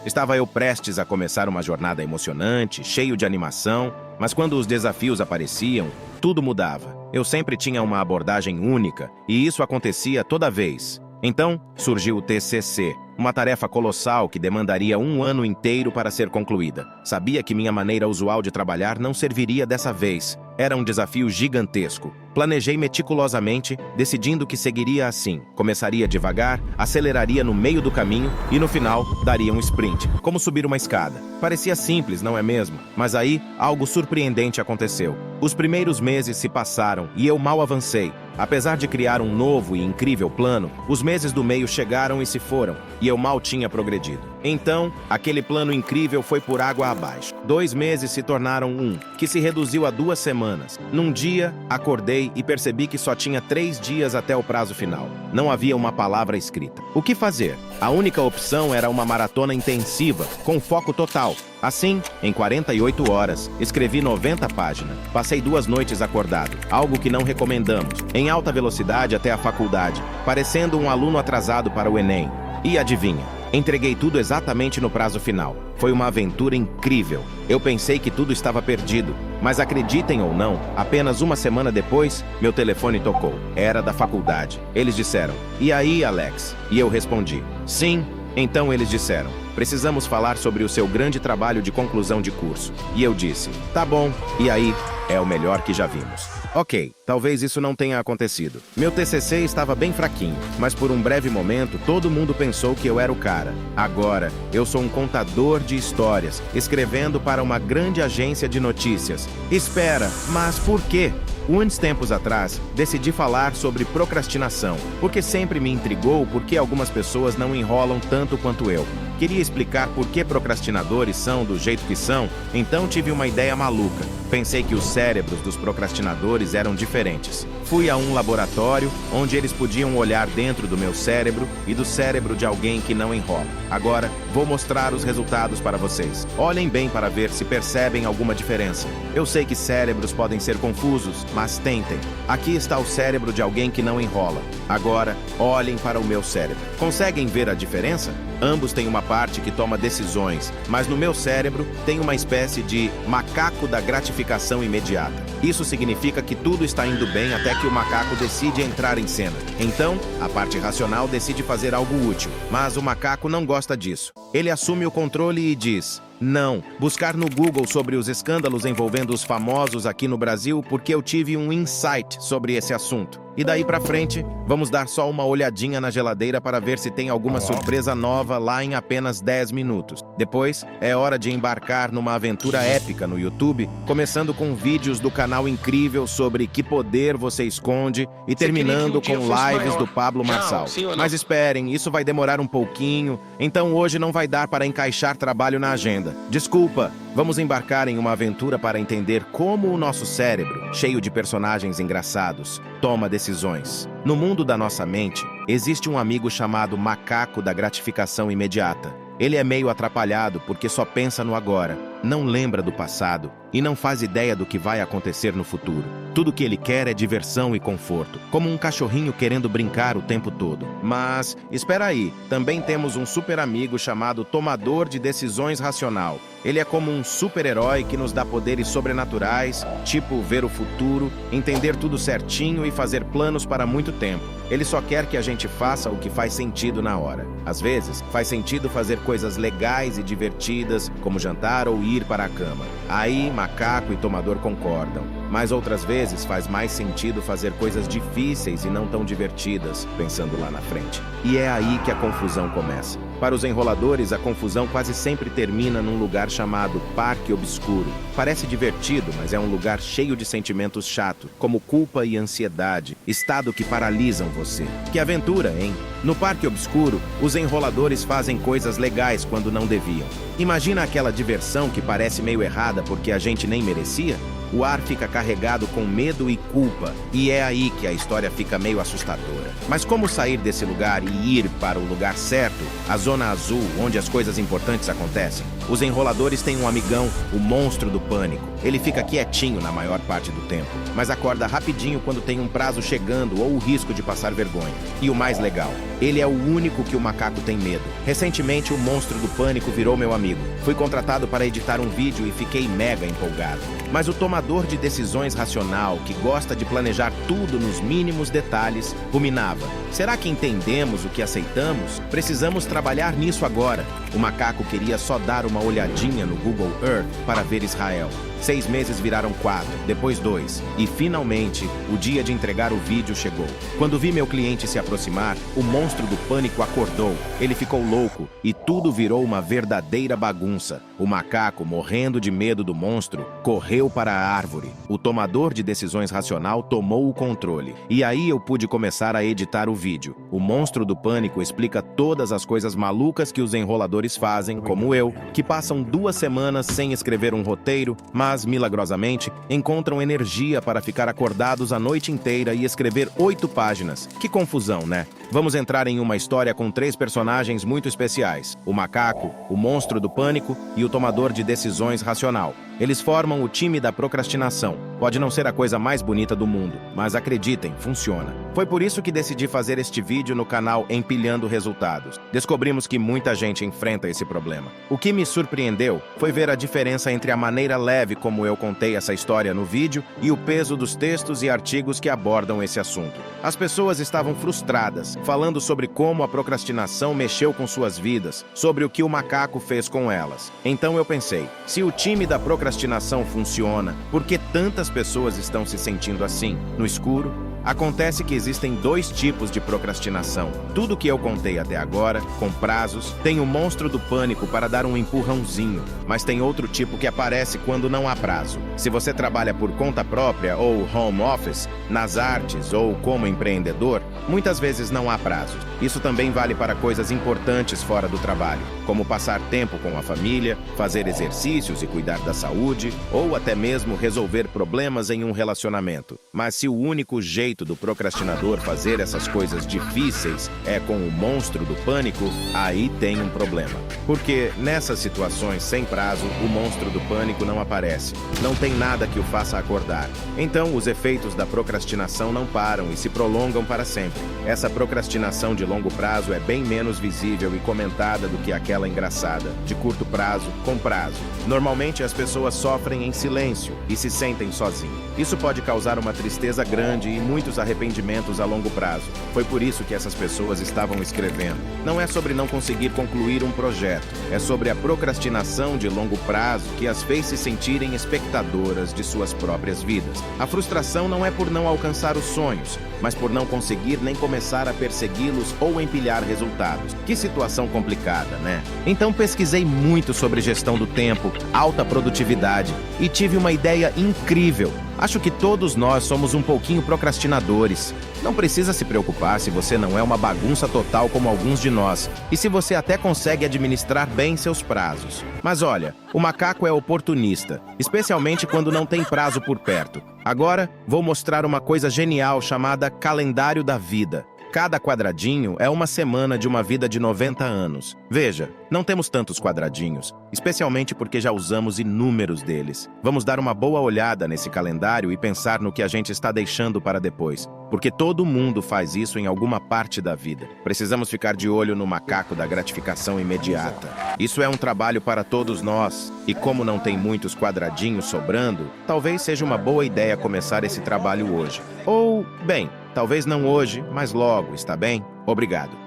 Estava eu prestes a começar uma jornada emocionante, cheio de animação, mas quando os desafios apareciam, tudo mudava. Eu sempre tinha uma abordagem única, e isso acontecia toda vez. Então, surgiu o TCC, uma tarefa colossal que demandaria um ano inteiro para ser concluída. Sabia que minha maneira usual de trabalhar não serviria dessa vez. Era um desafio gigantesco. Planejei meticulosamente, decidindo que seguiria assim. Começaria devagar, aceleraria no meio do caminho e, no final, daria um sprint, como subir uma escada. Parecia simples, não é mesmo? Mas aí, algo surpreendente aconteceu. Os primeiros meses se passaram e eu mal avancei. Apesar de criar um novo e incrível plano, os meses do meio chegaram e se foram, e eu mal tinha progredido. Então, aquele plano incrível foi por água abaixo. 2 meses se tornaram um, que se reduziu a 2 semanas. Num dia, acordei e percebi que só tinha 3 dias até o prazo final. Não havia uma palavra escrita. O que fazer? A única opção era uma maratona intensiva, com foco total. Assim, em 48 horas, escrevi 90 páginas. Passei 2 noites acordado, algo que não recomendamos, em alta velocidade até a faculdade, parecendo um aluno atrasado para o Enem. E adivinha? Entreguei tudo exatamente no prazo final. Foi uma aventura incrível. Eu pensei que tudo estava perdido, mas acreditem ou não, apenas 1 semana depois, meu telefone tocou. Era da faculdade. Eles disseram, "E aí, Alex?" E eu respondi, "Sim." Então eles disseram, "Precisamos falar sobre o seu grande trabalho de conclusão de curso." E eu disse, "Tá bom." E aí, é o melhor que já vimos. Ok, talvez isso não tenha acontecido. Meu TCC estava bem fraquinho, mas por um breve momento todo mundo pensou que eu era o cara. Agora, eu sou um contador de histórias, escrevendo para uma grande agência de notícias. Espera, mas por quê? Uns tempos atrás, decidi falar sobre procrastinação, porque sempre me intrigou por que algumas pessoas não enrolam tanto quanto eu. Queria explicar por que procrastinadores são do jeito que são, então tive uma ideia maluca. Pensei que os cérebros dos procrastinadores eram diferentes. Fui a um laboratório onde eles podiam olhar dentro do meu cérebro e do cérebro de alguém que não enrola. Agora, vou mostrar os resultados para vocês. Olhem bem para ver se percebem alguma diferença. Eu sei que cérebros podem ser confusos, mas tentem. Aqui está o cérebro de alguém que não enrola. Agora, olhem para o meu cérebro. Conseguem ver a diferença? Ambos têm uma parte que toma decisões, mas no meu cérebro tem uma espécie de macaco da gratificação imediata. Isso significa que tudo está indo bem até que o macaco decide entrar em cena. Então, a parte racional decide fazer algo útil, mas o macaco não gosta disso. Ele assume o controle e diz, "Não, buscar no Google sobre os escândalos envolvendo os famosos aqui no Brasil porque eu tive um insight sobre esse assunto." E daí pra frente, vamos dar só uma olhadinha na geladeira para ver se tem alguma surpresa nova lá em apenas 10 minutos. Depois, é hora de embarcar numa aventura épica no YouTube, começando com vídeos do canal incrível sobre que poder você esconde e terminando com lives do Pablo Marçal. Mas esperem, isso vai demorar um pouquinho, então hoje não vai dar para encaixar trabalho na agenda. Desculpa, vamos embarcar em uma aventura para entender como o nosso cérebro, cheio de personagens engraçados, toma decisões. No mundo da nossa mente, existe um amigo chamado macaco da gratificação imediata. Ele é meio atrapalhado porque só pensa no agora, não lembra do passado e não faz ideia do que vai acontecer no futuro. Tudo que ele quer é diversão e conforto, como um cachorrinho querendo brincar o tempo todo. Mas, espera aí, também temos um super amigo chamado tomador de decisões racional. Ele é como um super-herói que nos dá poderes sobrenaturais, tipo ver o futuro, entender tudo certinho e fazer planos para muito tempo. Ele só quer que a gente faça o que faz sentido na hora. Às vezes, faz sentido fazer coisas legais e divertidas, como jantar ou ir para a cama. Aí, macaco e tomador concordam. Mas outras vezes faz mais sentido fazer coisas difíceis e não tão divertidas, pensando lá na frente. E é aí que a confusão começa. Para os enroladores, a confusão quase sempre termina num lugar chamado Parque Obscuro. Parece divertido, mas é um lugar cheio de sentimentos chatos, como culpa e ansiedade, estado que paralisam você. Que aventura, hein? No Parque Obscuro, os enroladores fazem coisas legais quando não deviam. Imagina aquela diversão que parece meio errada porque a gente nem merecia? O ar fica carregado com medo e culpa, e é aí que a história fica meio assustadora. Mas como sair desse lugar e ir para o lugar certo, a zona azul, onde as coisas importantes acontecem? Os enroladores têm um amigão, o monstro do pânico. Ele fica quietinho na maior parte do tempo, mas acorda rapidinho quando tem um prazo chegando ou o risco de passar vergonha. E o mais legal, ele é o único que o macaco tem medo. Recentemente, o monstro do pânico virou meu amigo. Fui contratado para editar um vídeo e fiquei mega empolgado. Mas o tomador de decisões racional, que gosta de planejar tudo nos mínimos detalhes, ruminava. Será que entendemos o que aceitamos? Precisamos trabalhar nisso agora. O macaco queria só dar uma olhadinha no Google Earth para ver Israel. 6 meses viraram 4, depois 2. E, finalmente, o dia de entregar o vídeo chegou. Quando vi meu cliente se aproximar, o monstro do pânico acordou. Ele ficou louco e tudo virou uma verdadeira bagunça. O macaco, morrendo de medo do monstro, correu para a árvore. O tomador de decisões racional tomou o controle. E aí eu pude começar a editar o vídeo. O monstro do pânico explica todas as coisas malucas que os enroladores fazem, como eu, que passam 2 semanas sem escrever um roteiro, mas, milagrosamente, encontram energia para ficar acordados a noite inteira e escrever 8 páginas. Que confusão, né? Vamos entrar em uma história com 3 personagens muito especiais: o macaco, o monstro do pânico e o tomador de decisões racional. Eles formam o time da procrastinação. Pode não ser a coisa mais bonita do mundo, mas acreditem, funciona. Foi por isso que decidi fazer este vídeo no canal Empilhando Resultados. Descobrimos que muita gente enfrenta esse problema. O que me surpreendeu foi ver a diferença entre a maneira leve como eu contei essa história no vídeo e o peso dos textos e artigos que abordam esse assunto. As pessoas estavam frustradas, falando sobre como a procrastinação mexeu com suas vidas, sobre o que o macaco fez com elas. Então eu pensei, se o time da procrastinação funciona, por que tantas pessoas estão se sentindo assim, no escuro? Acontece que existem 2 tipos de procrastinação. Tudo que eu contei até agora, com prazos, tem o monstro do pânico para dar um empurrãozinho, mas tem outro tipo que aparece quando não há prazo. Se você trabalha por conta própria ou home office, nas artes ou como empreendedor, muitas vezes não há prazos. Isso também vale para coisas importantes fora do trabalho, como passar tempo com a família, fazer exercícios e cuidar da saúde, ou até mesmo resolver problemas em um relacionamento. Mas se o único jeito do procrastinador fazer essas coisas difíceis é com o monstro do pânico, aí tem um problema. Porque nessas situações sem prazo, o monstro do pânico não aparece. Não tem nada que o faça acordar. Então, os efeitos da procrastinação não param e se prolongam para sempre. Essa procrastinação de longo prazo é bem menos visível e comentada do que aquela engraçada, de curto prazo, com prazo. Normalmente, as pessoas sofrem em silêncio e se sentem sozinhas. Isso pode causar uma tristeza grande e muitos arrependimentos a longo prazo. Foi por isso que essas pessoas estavam escrevendo. Não é sobre não conseguir concluir um projeto, é sobre a procrastinação de longo prazo que as fez se sentirem espectadoras de suas próprias vidas. A frustração não é por não alcançar os sonhos, mas por não conseguir nem começar a persegui-los ou empilhar resultados. Que situação complicada, né? Então pesquisei muito sobre gestão do tempo, alta produtividade e tive uma ideia incrível. Acho que todos nós somos um pouquinho procrastinadores. Não precisa se preocupar se você não é uma bagunça total como alguns de nós, e se você até consegue administrar bem seus prazos. Mas olha, o macaco é oportunista, especialmente quando não tem prazo por perto. Agora, vou mostrar uma coisa genial chamada calendário da vida. Cada quadradinho é uma semana de uma vida de 90 anos. Veja, não temos tantos quadradinhos, especialmente porque já usamos inúmeros deles. Vamos dar uma boa olhada nesse calendário e pensar no que a gente está deixando para depois, porque todo mundo faz isso em alguma parte da vida. Precisamos ficar de olho no macaco da gratificação imediata. Isso é um trabalho para todos nós, e como não tem muitos quadradinhos sobrando, talvez seja uma boa ideia começar esse trabalho hoje. Ou, bem, talvez não hoje, mas logo, está bem? Obrigado.